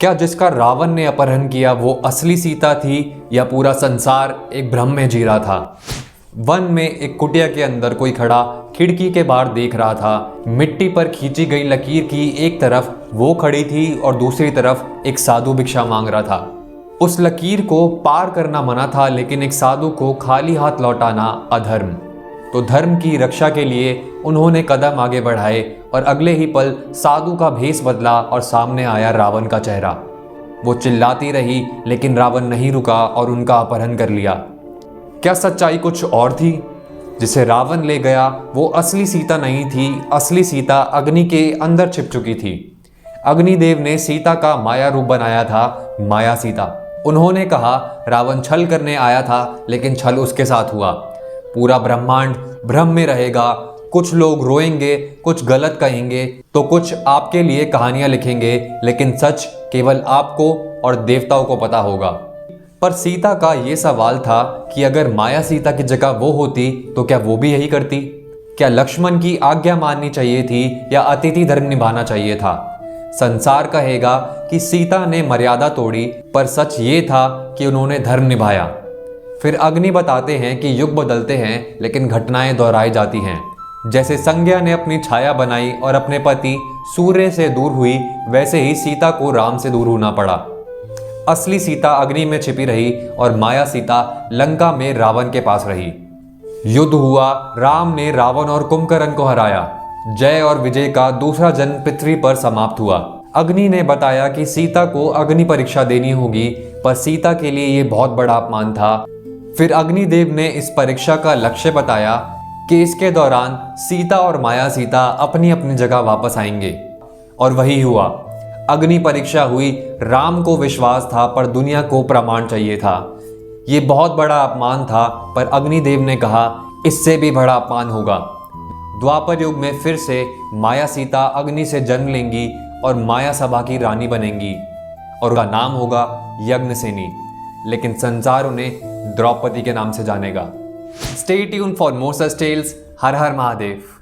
क्या जिसका रावण ने अपहरण किया वो असली सीता थी या पूरा संसार एक भ्रम में जी रहा था। वन में एक कुटिया के अंदर कोई खड़ा खिड़की के बाहर देख रहा था। मिट्टी पर खींची गई लकीर की एक तरफ वो खड़ी थी और दूसरी तरफ एक साधु भिक्षा मांग रहा था। उस लकीर को पार करना मना था, लेकिन एक साधु को खाली हाथ लौटाना अधर्म। तो धर्म की रक्षा के लिए उन्होंने कदम आगे बढ़ाए और अगले ही पल साधु का भेष बदला और सामने आया रावण का चेहरा। वो चिल्लाती रही, लेकिन रावण नहीं रुका और उनका अपहरण कर लिया। क्या सच्चाई कुछ और थी? जिसे रावण ले गया वो असली सीता नहीं थी। असली सीता अग्नि के अंदर छिप चुकी थी। अग्निदेव ने सीता का माया रूप बनाया था, माया सीता। उन्होंने कहा रावण छल करने आया था, लेकिन छल उसके साथ हुआ। पूरा ब्रह्मांड भ्रम में रहेगा। कुछ लोग रोएंगे, कुछ गलत कहेंगे, तो कुछ आपके लिए कहानियां लिखेंगे, लेकिन सच केवल आपको और देवताओं को पता होगा। पर सीता का ये सवाल था कि अगर माया सीता की जगह वो होती तो क्या वो भी यही करती? क्या लक्ष्मण की आज्ञा माननी चाहिए थी या अतिथि धर्म निभाना चाहिए था? संसार कहेगा कि सीता ने मर्यादा तोड़ी, पर सच ये था कि उन्होंने धर्म निभाया। फिर अग्नि बताते हैं कि युग बदलते हैं, लेकिन घटनाएं दोहराई जाती हैं। जैसे संज्ञा ने अपनी छाया बनाई और अपने पति सूर्य से दूर हुई, वैसे ही सीता को राम से दूर होना पड़ा। असली सीता अग्नि में छिपी रही और माया सीता लंका में रावण के पास रही। युद्ध हुआ, राम ने रावण और कुंभकर्ण को हराया। जय और विजय का दूसरा जन्म पृथ्वी पर समाप्त हुआ। अग्नि ने बताया कि सीता को अग्नि परीक्षा देनी होगी, पर सीता के लिए यह बहुत बड़ा अपमान था। फिर अग्निदेव ने इस परीक्षा का लक्ष्य बताया कि इसके दौरान सीता और माया सीता अपनी अपनी जगह वापस आएंगे। और वही हुआ। अग्नि परीक्षा हुई। राम को विश्वास था, पर दुनिया को प्रमाण चाहिए था। ये बहुत बड़ा अपमान था, पर अग्निदेव ने कहा इससे भी बड़ा अपमान होगा। द्वापर युग में फिर से माया सीता अग्नि से जन्म लेंगी और माया सभा की रानी बनेंगी और उनका नाम होगा यज्ञसेनी। लेकिन संसार उन्हें द्रौपदी के नाम से जानेगा। Stay tuned for more such tales. हर हर महादेव।